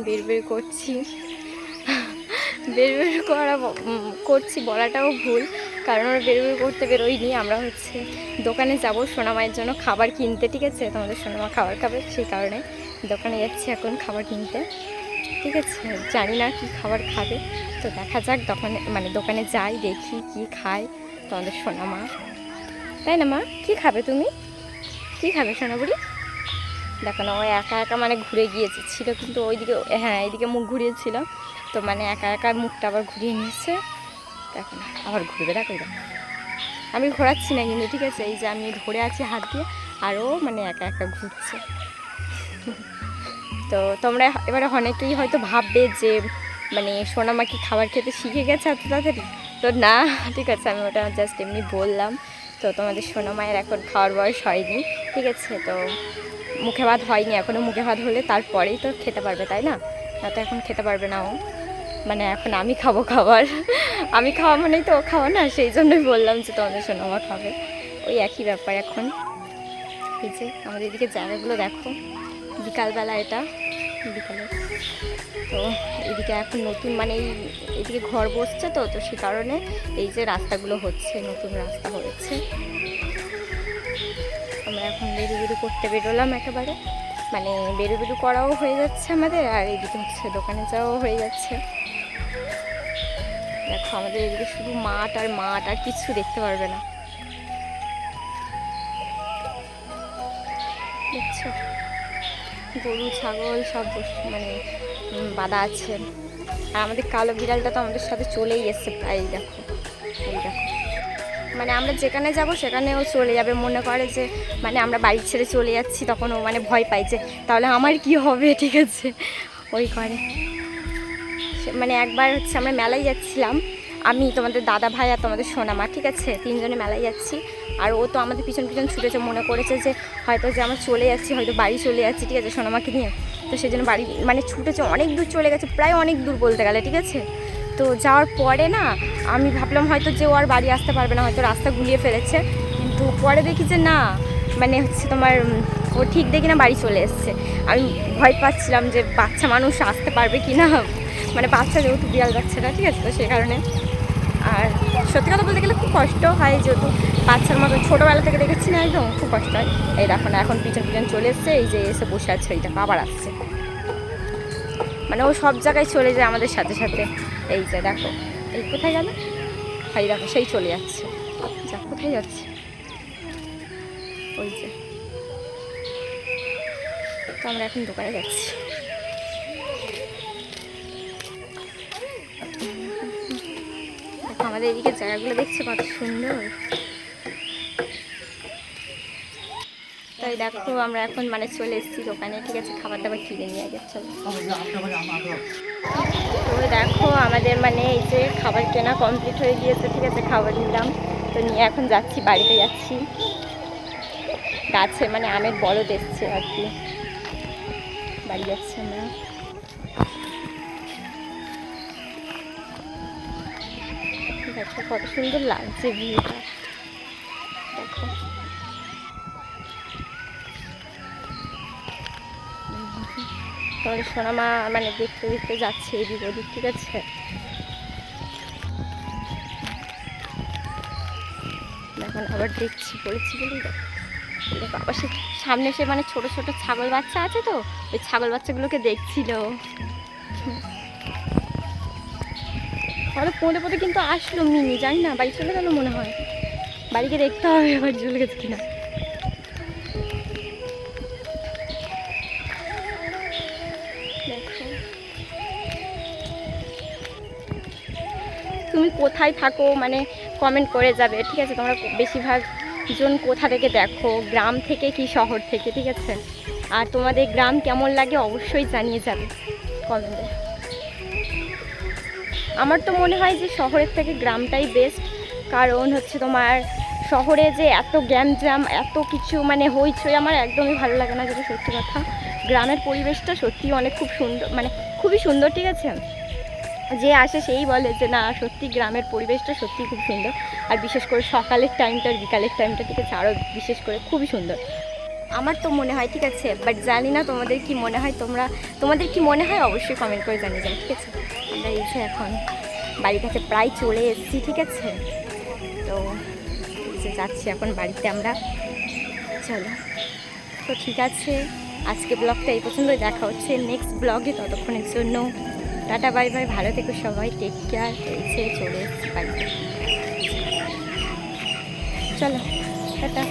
বের করছি, বের করছি বলাটাও ভুল, কারণ ওরা বের করতে বেরোয়নি। আমরা হচ্ছে দোকানে যাব সোনামায়ের জন্য খাবার কিনতে, ঠিক আছে? তোমাদের সোনামা খাবার খাবে, সেই কারণে দোকানে যাচ্ছি এখন খাবার কিনতে, ঠিক আছে? জানি না কি খাবার খাবে, তো দেখা যাক। দোকানে যাই, দেখি কি খায় তোমাদের সোনামা, তাই না মা? কি খাবে তুমি? কি খাবে সোনাবুড়ি? দেখো না, ও একা একা ঘুরে গিয়েছিল, কিন্তু ওইদিকে, হ্যাঁ এইদিকে মুখ ঘুরিয়েছিল, তো একা একা মুখটা আবার ঘুরিয়ে নিয়েছে। দেখো না, আবার ঘুরবে, দেখো এটা। আমি ঘোরাচ্ছি না কিন্তু, ঠিক আছে? এই যে আমি ধরে আছি হাত দিয়ে, আর ও একা একা ঘুরছে। তো তোমরা এবারে অনেকেই হয়তো ভাববে যে সোনামা কি খাবার খেতে শিখে গেছে এত তাড়াতাড়ি, তো না, ঠিক আছে? আমি ওটা জাস্ট এমনি বললাম। তো তোমাদের সোনামায়ের এখন খাওয়ার বয়স হয়নি, ঠিক আছে? তো মুখে ভাত হয়নি এখনও, মুখে ভাত হলে তারপরেই তো খেতে পারবে, তাই না? না তো এখন খেতে পারবে না ও, এখন আমি খাবো খাবার। আমি খাওয়া মানেই তো ও খাওয়া না, সেই জন্যই বললাম যে তোমাদের সোনামা খাবে, ওই একই ব্যাপার। এখন এই যে আমাদের এদিকে জায়গাগুলো দেখো, বিকালবেলা, এটা বিকালে। তো এদিকে এখন নতুন এইদিকে ঘর বসছে, তো সেই কারণে এই যে রাস্তাগুলো হচ্ছে, নতুন রাস্তা হয়েছে। আমরা এখন বেরু করতে বেরোলাম একেবারে, বেরু করাও হয়ে যাচ্ছে আমাদের, আর এদিকে হচ্ছে দোকানে যাওয়াও হয়ে যাচ্ছে। দেখো আমাদের এদিকে শুধু মাঠ আর মাঠ, আর কিছু দেখতে পারবে না, দেখছো? গরু ছাগল সব বাঁধা আছে। আর আমাদের কালো বিড়ালটা তো আমাদের সাথে চলেই এসছে প্রায়, দেখো এই দেখো। আমরা যেখানে যাব সেখানেও চলে যাবে, মনে করে যে আমরা বাড়ি ছেড়ে চলে যাচ্ছি, তখন ও ভয় পাই যে তাহলে আমার কি হবে, ঠিক আছে? ওই করে। একবার হচ্ছে আমরা মেলায় যাচ্ছিলাম, আমি, তোমাদের দাদা ভাই আর তোমাদের সোনামা, ঠিক আছে? তিনজনে মেলায় যাচ্ছি, আর ও তো আমাদের পিছন পিছন ছুটেছে, মনে করেছে যে হয়তো যে আমরা চলে যাচ্ছি, হয়তো বাড়ি চলে যাচ্ছি, ঠিক আছে, সোনামাকে নিয়ে। তো সেই জন্য বাড়ি ছুটেছে, অনেক দূর চলে গেছে, প্রায় অনেক দূর বলতে গেলে, ঠিক আছে? তো যাওয়ার পরে না, আমি ভাবলাম হয়তো যে ও আর বাড়ি আসতে পারবে না, হয়তো রাস্তা গুলিয়ে ফেলেছে, কিন্তু পরে দেখি যে না, হচ্ছে তোমার ও ঠিক দেখি না বাড়ি চলে এসছে। আমি ভয় পাচ্ছিলাম যে বাচ্চা মানুষ আসতে পারবে কি না, বাচ্চা যেহেতু বিড়াল বাচ্চাটা, ঠিক আছে? তো সেই কারণে। আর সত্যি কথা বলতে গেলে খুব কষ্ট হয়, যেহেতু বাচ্চার মতো ছোটোবেলা থেকে দেখেছি না, একদম খুব কষ্ট হয়। এই দেখো না, এখন পিছন পিছন চলে এসছে, এই যে এসে বসে আছে, এইটা আবার আসছে, ও সব জায়গায় চলে যায় আমাদের সাথে সাথে। এই যে দেখো, এই কোথায় গেল, এই দেখো সেই চলে যাচ্ছে, যা কোথায় যাচ্ছে, ওই যে। তো আমরা এখন দোকানে যাচ্ছি। আমাদের এদিকে জায়গাগুলো দেখছে কত সুন্দর। তাই দেখো আমরা এখন চলে এসেছি দোকানে, ঠিক আছে? খাবার দাবার কিনে নিয়ে গেছে। তো দেখো আমাদের এই যে খাবার কেনা কমপ্লিট হয়ে গিয়েছে, ঠিক আছে? খাবার নিলাম, তো নিয়ে এখন যাচ্ছি, বাড়িতে যাচ্ছি। গাছে আমের বলদ এসছে আর কি, বাড়ি যাচ্ছি আমরা। দেখো কত সুন্দর লাগছে ভিউটা, দেখো। তোমাদের সোনামা দেখতে দেখতে যাচ্ছে এদিক ওদিক, ঠিক আছে? এখন আবার দেখছি বলেছি বলেই দেখো, আবার সে সামনে সে ছোট ছোট ছাগল বাচ্চা আছে, তো ওই ছাগল বাচ্চাগুলোকে দেখছিল। হয়তো পড়ে পড়ে কিন্তু আসলো মিনি, জানি না বাড়ি চলে গেল মনে হয়, বাড়িকে দেখতে হবে বাড়ি চলে গেছে কিনা। দেখো তুমি কোথায় থাকো কমেন্ট করে যাবে, ঠিক আছে? তোমরা বেশিরভাগ জন কোথা থেকে দেখো, গ্রাম থেকে কি শহর থেকে, ঠিক আছে? আর তোমাদের গ্রাম কেমন লাগে অবশ্যই জানিয়ে যাবে কমেন্টে। আমার তো মনে হয় যে শহরের থেকে গ্রামটাই বেস্ট, কারণ হচ্ছে তোমার শহরে যে এত গ্যামজাম, এত কিছু হইচই, আমার একদমই ভালো লাগে না, যেটা সত্যি কথা। গ্রামের পরিবেশটা সত্যি অনেক খুব সুন্দর, খুবই সুন্দর, ঠিক আছে? যে আসে সেই বলে যে না, সত্যি গ্রামের পরিবেশটা সত্যি খুব সুন্দর, আর বিশেষ করে সকালের টাইমটা আর বিকালের টাইমটা, ঠিক আছে? আরও বিশেষ করে খুবই সুন্দর। আমার তো মনে হয়, ঠিক আছে, বাট জানি না তোমাদের কি মনে হয়। তোমাদের কি মনে হয় অবশ্যই কমেন্ট করে জানিয়ে যাও, ঠিক আছে। আমরা এই যে এখন বাড়ি থেকে প্রায় চলে এসেছি, ঠিক আছে। তো এই যে যাচ্ছি এখন বাড়িতে আমরা, চলো। তো ঠিক আছে, আজকে ব্লগটা এই পর্যন্তই, দেখা হচ্ছে নেক্সট ব্লগে। ততক্ষণের জন্য টাটা বাই বাই, ভালো থেকো সবাই, টেক কেয়ার। এই যে চলে এসেছি বাড়িতে, চলো টাটা।